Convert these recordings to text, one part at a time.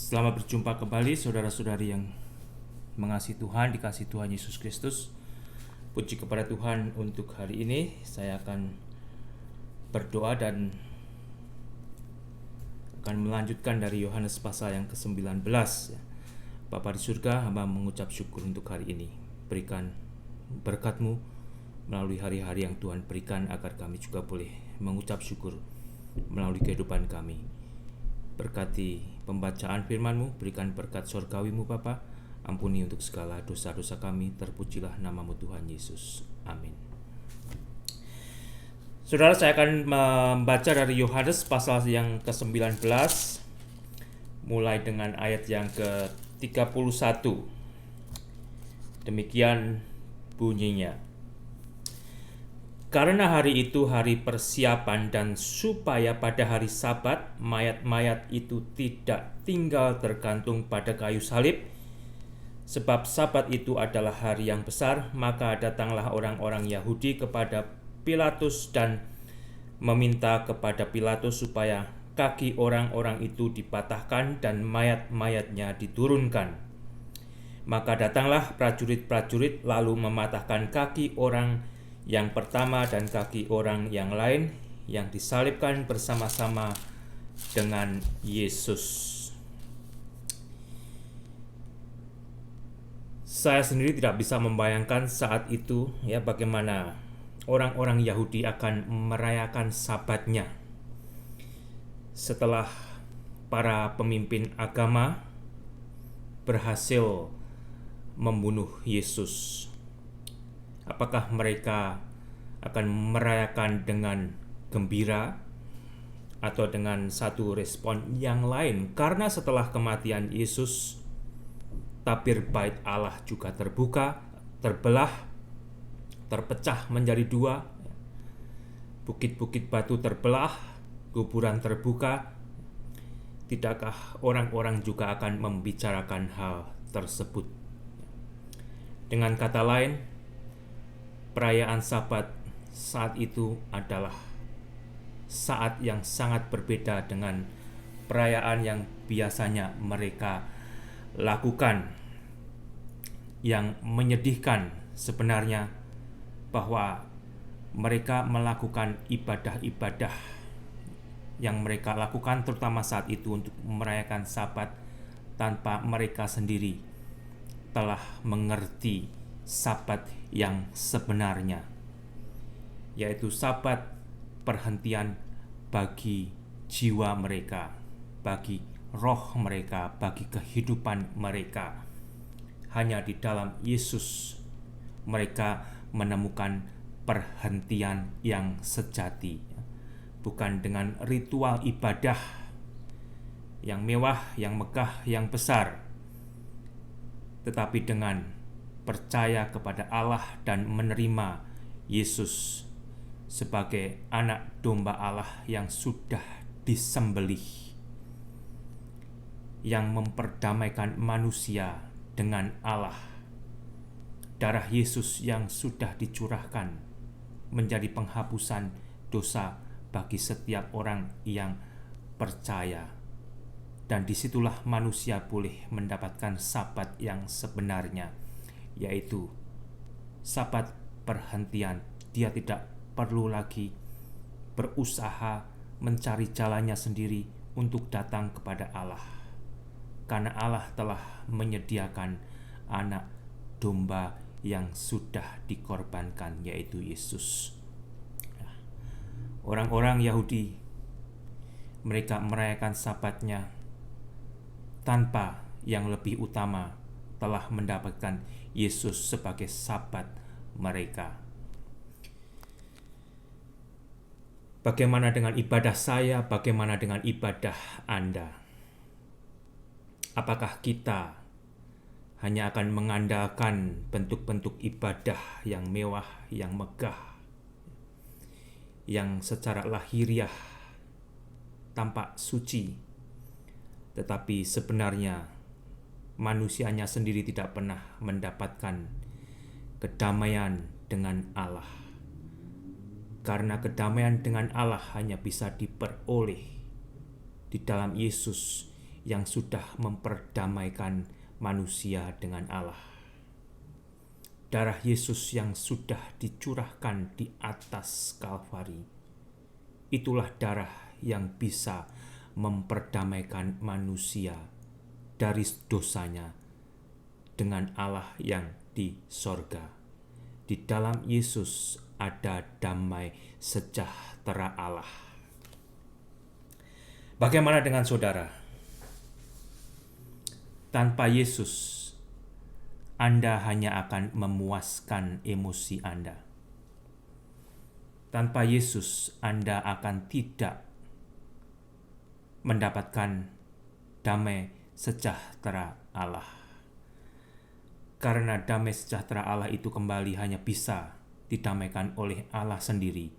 Selamat berjumpa kembali saudara-saudari yang mengasihi Tuhan, dikasihi Tuhan Yesus Kristus. Puji kepada Tuhan untuk hari ini. Saya akan berdoa dan akan melanjutkan dari Yohanes pasal yang ke-19. Bapa di surga, hamba mengucap syukur untuk hari ini. Berikan berkat-Mu melalui hari-hari yang Tuhan berikan agar kami juga boleh mengucap syukur melalui kehidupan kami. Berkati pembacaan firman-Mu, berikan berkat surgawi-Mu Bapa. Ampuni untuk segala dosa-dosa kami, terpujilah nama-Mu Tuhan Yesus. Amin. Saudara, saya akan membaca dari Yohanes pasal yang ke-19, mulai dengan ayat yang ke-31. Demikian bunyinya. Karena hari itu hari persiapan dan supaya pada hari Sabat mayat-mayat itu tidak tinggal tergantung pada kayu salib, sebab Sabat itu adalah hari yang besar, maka datanglah orang-orang Yahudi kepada Pilatus dan meminta kepada Pilatus supaya kaki orang-orang itu dipatahkan dan mayat-mayatnya diturunkan. Maka datanglah prajurit-prajurit lalu mematahkan kaki orang yang pertama dan kaki orang yang lain yang disalibkan bersama-sama dengan Yesus. Saya sendiri tidak bisa membayangkan saat itu bagaimana orang-orang Yahudi akan merayakan Sabatnya setelah para pemimpin agama berhasil membunuh Yesus. Apakah mereka akan merayakan dengan gembira atau dengan satu respon yang lain? Karena setelah kematian Yesus, tabir bait Allah juga terbuka, terbelah, terpecah menjadi dua. Bukit-bukit batu terbelah, kuburan terbuka. Tidakkah orang-orang juga akan membicarakan hal tersebut? Dengan kata lain, perayaan Sabat saat itu adalah saat yang sangat berbeda dengan perayaan yang biasanya mereka lakukan. Yang menyedihkan sebenarnya bahwa mereka melakukan ibadah-ibadah yang mereka lakukan terutama saat itu untuk merayakan Sabat tanpa mereka sendiri telah mengerti Sabat yang sebenarnya, yaitu Sabat perhentian bagi jiwa mereka, bagi roh mereka, bagi kehidupan mereka. Hanya di dalam Yesus mereka menemukan perhentian yang sejati, bukan dengan ritual ibadah yang mewah, yang megah, yang besar, tetapi dengan percaya kepada Allah dan menerima Yesus sebagai anak domba Allah yang sudah disembelih, yang memperdamaikan manusia dengan Allah. Darah Yesus yang sudah dicurahkan menjadi penghapusan dosa bagi setiap orang yang percaya. Dan disitulah manusia boleh mendapatkan Sabat yang sebenarnya, yaitu Sabat perhentian. Dia tidak perlu lagi berusaha mencari jalannya sendiri untuk datang kepada Allah, karena Allah telah menyediakan anak domba yang sudah dikorbankan, yaitu Yesus. Orang-orang Yahudi, mereka merayakan Sabatnya tanpa yang lebih utama, telah mendapatkan Yesus sebagai Sabat mereka. Bagaimana dengan ibadah saya? Bagaimana dengan ibadah Anda? Apakah kita hanya akan mengandalkan bentuk-bentuk ibadah yang mewah, yang megah, yang secara lahiriah tampak suci, tetapi sebenarnya manusianya sendiri tidak pernah mendapatkan kedamaian dengan Allah? Karena kedamaian dengan Allah hanya bisa diperoleh di dalam Yesus yang sudah memperdamaikan manusia dengan Allah. Darah Yesus yang sudah dicurahkan di atas Kalvari, itulah darah yang bisa memperdamaikan manusia dari dosanya dengan Allah yang di sorga. Di dalam Yesus ada damai sejahtera Allah. Bagaimana dengan saudara? Tanpa Yesus, Anda hanya akan memuaskan emosi Anda. Tanpa Yesus, Anda akan tidak mendapatkan damai sejahtera Allah. Karena damai sejahtera Allah itu kembali hanya bisa didamaikan oleh Allah sendiri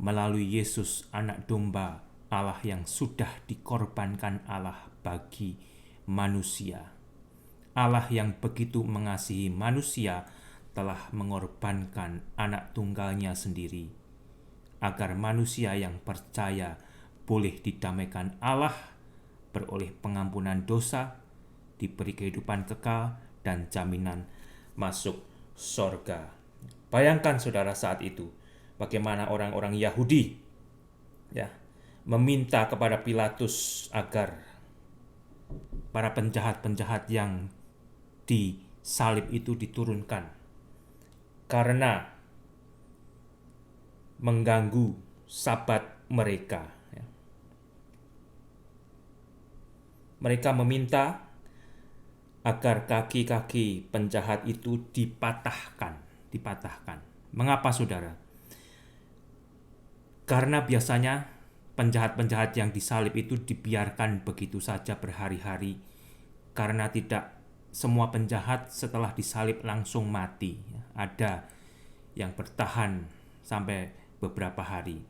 melalui Yesus, anak domba Allah yang sudah dikorbankan Allah bagi manusia. Allah yang begitu mengasihi manusia telah mengorbankan anak tunggalnya sendiri, agar manusia yang percaya boleh didamaikan Allah, beroleh pengampunan dosa, diberi kehidupan kekal, dan jaminan masuk sorga. Bayangkan saudara saat itu, bagaimana orang-orang Yahudi meminta kepada Pilatus agar para penjahat-penjahat yang disalib itu diturunkan karena mengganggu sabat mereka. Mereka meminta agar kaki-kaki penjahat itu dipatahkan. Mengapa saudara? Karena biasanya penjahat-penjahat yang disalib itu dibiarkan begitu saja berhari-hari, karena tidak semua penjahat setelah disalib langsung mati. Ada yang bertahan sampai beberapa hari.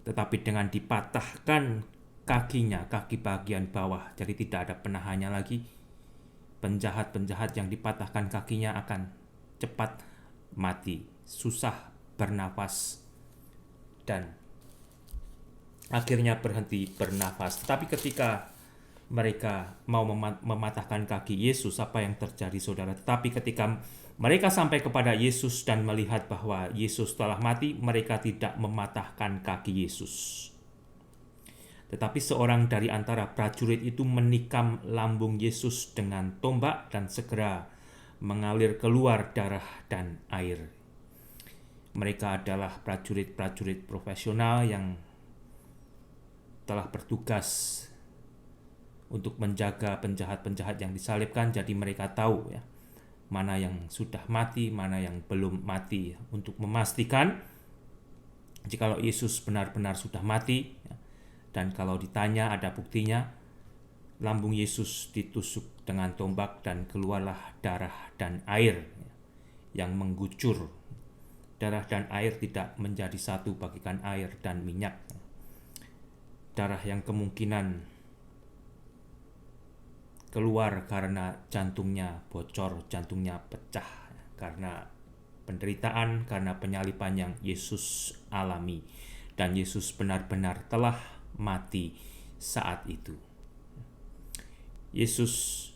Tetapi dengan dipatahkan kakinya, kaki bagian bawah, jadi tidak ada penahannya lagi, penjahat-penjahat yang dipatahkan kakinya akan cepat mati, susah bernafas, dan akhirnya berhenti bernafas. Tetapi ketika mereka mau mematahkan kaki Yesus, apa yang terjadi saudara? Tetapi ketika mereka sampai kepada Yesus dan melihat bahwa Yesus telah mati, mereka tidak mematahkan kaki Yesus. Tetapi seorang dari antara prajurit itu menikam lambung Yesus dengan tombak dan segera mengalir keluar darah dan air. Mereka adalah prajurit-prajurit profesional yang telah bertugas untuk menjaga penjahat-penjahat yang disalibkan. Jadi mereka tahu mana yang sudah mati, mana yang belum mati, untuk memastikan jikalau Yesus benar-benar sudah mati. Dan kalau ditanya ada buktinya, lambung Yesus ditusuk dengan tombak dan keluarlah darah dan air yang menggucur. Darah dan air tidak menjadi satu bagikan air dan minyak. Darah yang kemungkinan keluar karena jantungnya bocor, jantungnya pecah, karena penderitaan, karena penyaliban yang Yesus alami. Dan Yesus benar-benar telah mati saat itu. Yesus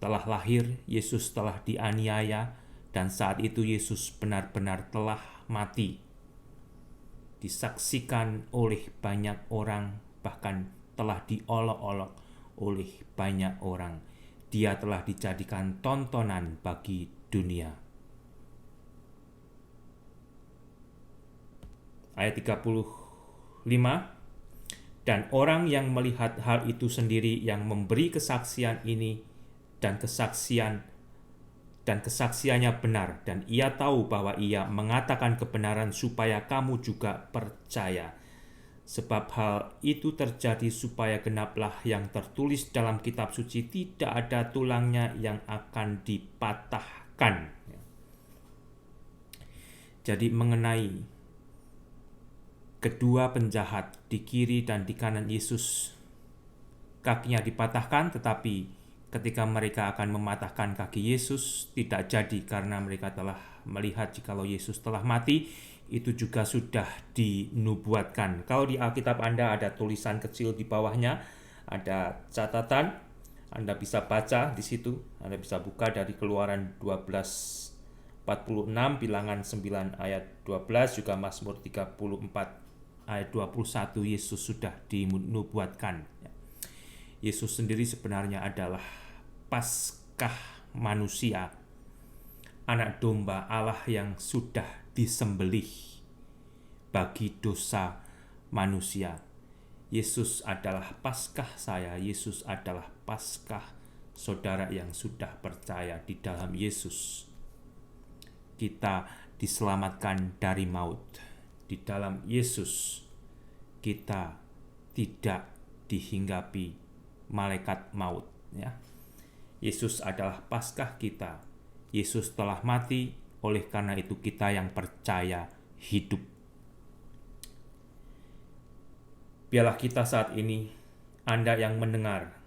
telah lahir, Yesus telah dianiaya, dan saat itu Yesus benar-benar telah mati. Disaksikan oleh banyak orang, bahkan telah diolok-olok oleh banyak orang. Dia telah dijadikan tontonan bagi dunia. Ayat 35. Dan orang yang melihat hal itu sendiri, yang memberi kesaksian ini dan kesaksiannya benar, dan ia tahu bahwa ia mengatakan kebenaran supaya kamu juga percaya. Sebab hal itu terjadi supaya genaplah yang tertulis dalam kitab suci, tidak ada tulangnya yang akan dipatahkan. Jadi mengenai kedua penjahat di kiri dan di kanan Yesus, kakinya dipatahkan, tetapi ketika mereka akan mematahkan kaki Yesus tidak jadi, karena mereka telah melihat jikalau Yesus telah mati. Itu juga sudah dinubuatkan. Kalau di Alkitab Anda ada tulisan kecil di bawahnya, ada catatan, Anda bisa baca di situ, Anda bisa buka dari Keluaran 12:46, Bilangan 9 ayat 12, juga Mazmur 34 ayat 21. Yesus sudah dinubuatkan. Yesus sendiri sebenarnya adalah Paskah manusia, anak domba Allah yang sudah disembelih bagi dosa manusia. Yesus adalah Paskah saya, Yesus adalah Paskah saudara yang sudah percaya di dalam Yesus. Kita diselamatkan dari maut. Di dalam Yesus kita tidak dihinggapi malaikat maut, ya. Yesus adalah Paskah kita. Yesus telah mati, oleh karena itu kita yang percaya hidup. Biarlah kita saat ini, Anda yang mendengar,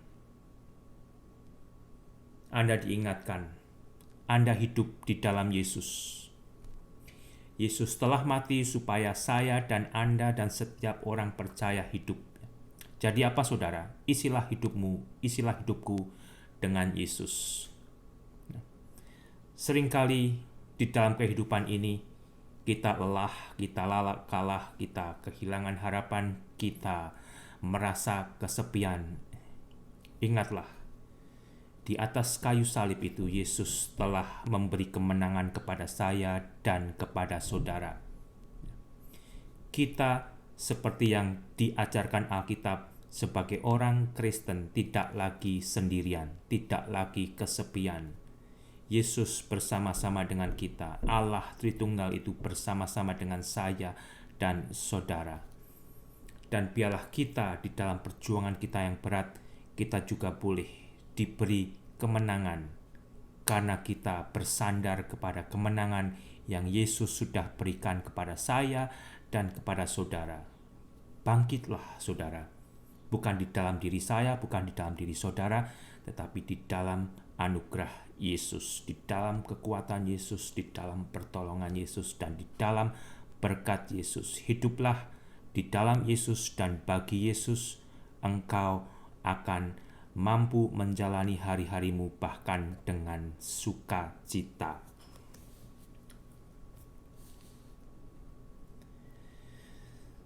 Anda diingatkan, Anda hidup di dalam Yesus. Yesus telah mati supaya saya dan Anda dan setiap orang percaya hidup. Jadi apa saudara? Isilah hidupmu, isilah hidupku dengan Yesus. Seringkali di dalam kehidupan ini kita lelah, kita kalah, kita kehilangan harapan, kita merasa kesepian. Ingatlah, di atas kayu salib itu Yesus telah memberi kemenangan kepada saya dan kepada saudara. Kita seperti yang diajarkan Alkitab, sebagai orang Kristen tidak lagi sendirian, tidak lagi kesepian. Yesus bersama-sama dengan kita, Allah Tritunggal itu bersama-sama dengan saya dan saudara. Dan biarlah kita di dalam perjuangan kita yang berat, kita juga boleh diberi kemenangan, karena kita bersandar kepada kemenangan yang Yesus sudah berikan kepada saya dan kepada saudara. Bangkitlah saudara, bukan di dalam diri saya, bukan di dalam diri saudara, tetapi di dalam anugerah Yesus, di dalam kekuatan Yesus, di dalam pertolongan Yesus, dan di dalam berkat Yesus. Hiduplah di dalam Yesus, dan bagi Yesus engkau akan mampu menjalani hari-harimu bahkan dengan sukacita.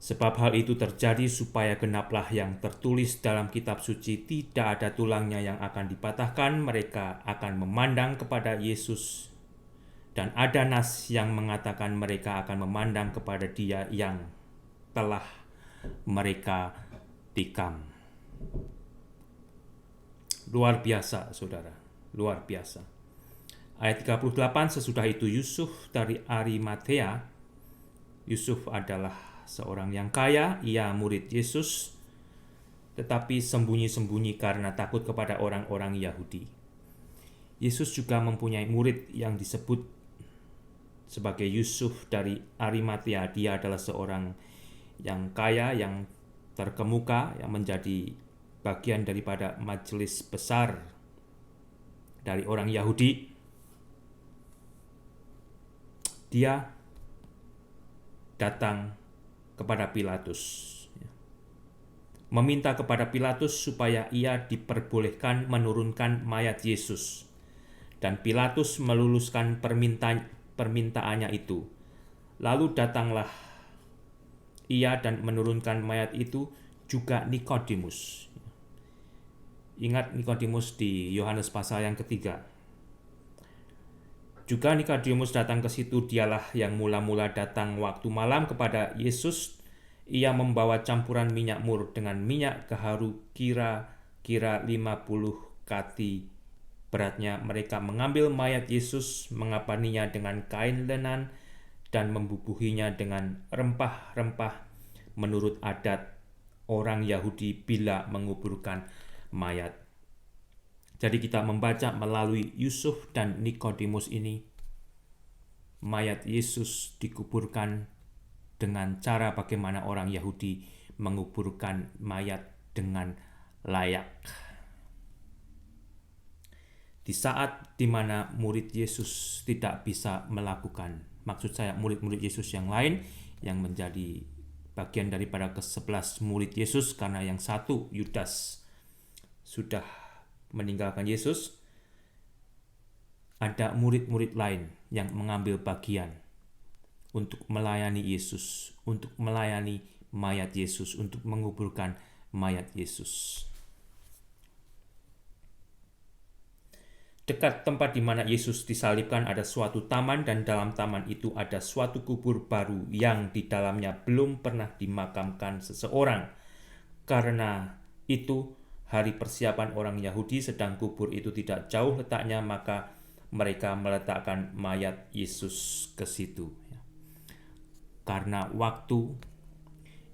Sebab hal itu terjadi supaya genaplah yang tertulis dalam kitab suci, tidak ada tulangnya yang akan dipatahkan, mereka akan memandang kepada Yesus. Dan ada nas yang mengatakan mereka akan memandang kepada Dia yang telah mereka tikam. Luar biasa saudara, luar biasa. Ayat 38, sesudah itu Yusuf dari Arimatea. Yusuf adalah seorang yang kaya, ia murid Yesus, tetapi sembunyi-sembunyi karena takut kepada orang-orang Yahudi. Yesus juga mempunyai murid yang disebut sebagai Yusuf dari Arimatea. Dia adalah seorang yang kaya, yang terkemuka, yang menjadi bagian daripada majelis besar dari orang Yahudi. Dia datang kepada Pilatus, meminta kepada Pilatus supaya ia diperbolehkan menurunkan mayat Yesus. Dan Pilatus meluluskan permintaannya itu. Lalu datanglah ia dan menurunkan mayat itu juga Nikodemus. Ingat Nikodemus di Yohanes pasal yang ketiga. Juga Nikodemus datang ke situ, dialah yang mula-mula datang waktu malam kepada Yesus. Ia membawa campuran minyak mur dengan minyak keharu kira-kira 50 kati beratnya. Mereka mengambil mayat Yesus, mengapaninya dengan kain lenan, dan membubuhinya dengan rempah-rempah menurut adat orang Yahudi bila menguburkan mayat. Jadi kita membaca melalui Yusuf dan Nikodemus ini, mayat Yesus dikuburkan dengan cara bagaimana orang Yahudi menguburkan mayat dengan layak. Di saat dimana murid Yesus tidak bisa melakukan, maksud saya murid-murid Yesus yang lain yang menjadi bagian daripada ke-11 murid Yesus, karena yang satu Yudas sudah meninggalkan Yesus, ada murid-murid lain yang mengambil bagian untuk melayani Yesus, untuk melayani mayat Yesus, untuk menguburkan mayat Yesus. Dekat tempat di mana Yesus disalibkan ada suatu taman, dan dalam taman itu ada suatu kubur baru yang di dalamnya belum pernah dimakamkan seseorang. Karena itu hari persiapan orang Yahudi, sedang kubur itu tidak jauh letaknya, maka mereka meletakkan mayat Yesus ke situ. Karena waktu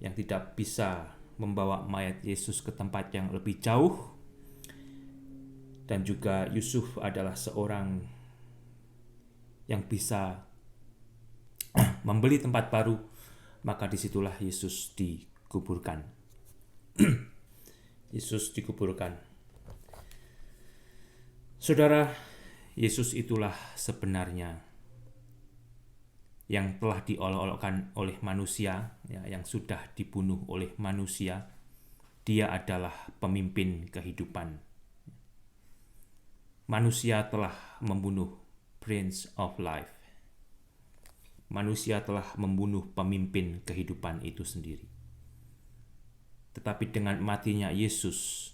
yang tidak bisa membawa mayat Yesus ke tempat yang lebih jauh, dan juga Yusuf adalah seorang yang bisa membeli tempat baru, maka disitulah Yesus dikuburkan. Yesus dikuburkan. Saudara, Yesus itulah sebenarnya yang telah diolok-olokkan oleh manusia, yang sudah dibunuh oleh manusia. Dia adalah pemimpin kehidupan. Manusia telah membunuh Prince of Life. Manusia telah membunuh pemimpin kehidupan itu sendiri. Tetapi dengan matinya Yesus,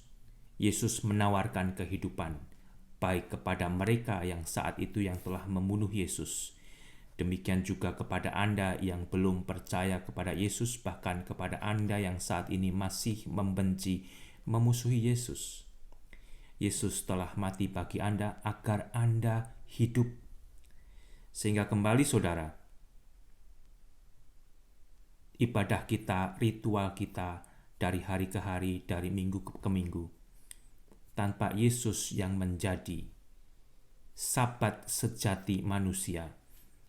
Yesus menawarkan kehidupan baik kepada mereka yang saat itu yang telah membunuh Yesus. Demikian juga kepada Anda yang belum percaya kepada Yesus, bahkan kepada Anda yang saat ini masih membenci, memusuhi Yesus. Yesus telah mati bagi Anda agar Anda hidup. Sehingga kembali saudara, ibadah kita, ritual kita dari hari ke hari, dari minggu ke minggu, tanpa Yesus yang menjadi sabat sejati manusia,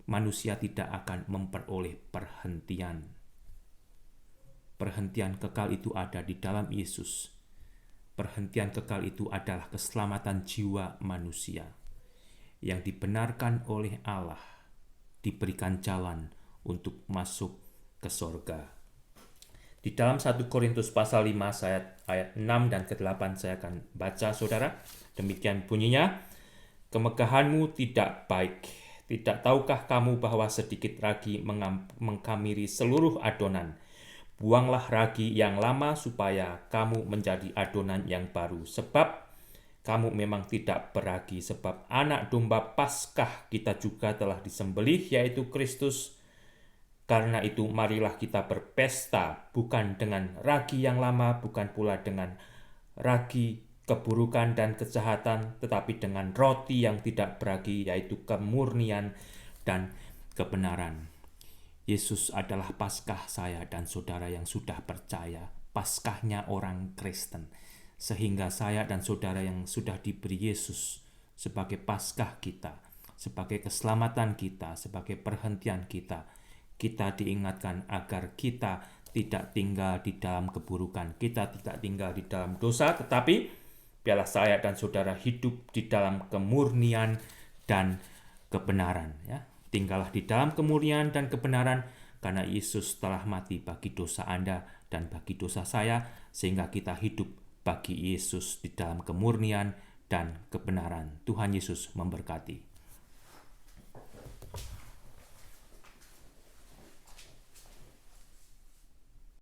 manusia tidak akan memperoleh perhentian. Perhentian kekal itu ada di dalam Yesus. Perhentian kekal itu adalah keselamatan jiwa manusia yang dibenarkan oleh Allah, diberikan jalan untuk masuk ke sorga. Di dalam 1 Korintus pasal 5 ayat 6 dan ke-8 saya akan baca saudara. Demikian bunyinya, kemegahanmu tidak baik. Tidak tahukah kamu bahwa sedikit ragi mengkamiri seluruh adonan? Buanglah ragi yang lama supaya kamu menjadi adonan yang baru. Sebab kamu memang tidak beragi, sebab anak domba Paskah kita juga telah disembelih, yaitu Kristus. Karena itu marilah kita berpesta, bukan dengan ragi yang lama, bukan pula dengan ragi keburukan dan kejahatan, tetapi dengan roti yang tidak beragi, yaitu kemurnian dan kebenaran. Yesus adalah Paskah saya dan saudara yang sudah percaya, Paskahnya orang Kristen. Sehingga saya dan saudara yang sudah diberi Yesus sebagai Paskah kita, sebagai keselamatan kita, sebagai perhentian kita, kita diingatkan agar kita tidak tinggal di dalam keburukan, kita tidak tinggal di dalam dosa, tetapi biarlah saya dan saudara hidup di dalam kemurnian dan kebenaran. Tinggallah di dalam kemurnian dan kebenaran, karena Yesus telah mati bagi dosa Anda dan bagi dosa saya, sehingga kita hidup bagi Yesus di dalam kemurnian dan kebenaran. Tuhan Yesus memberkati.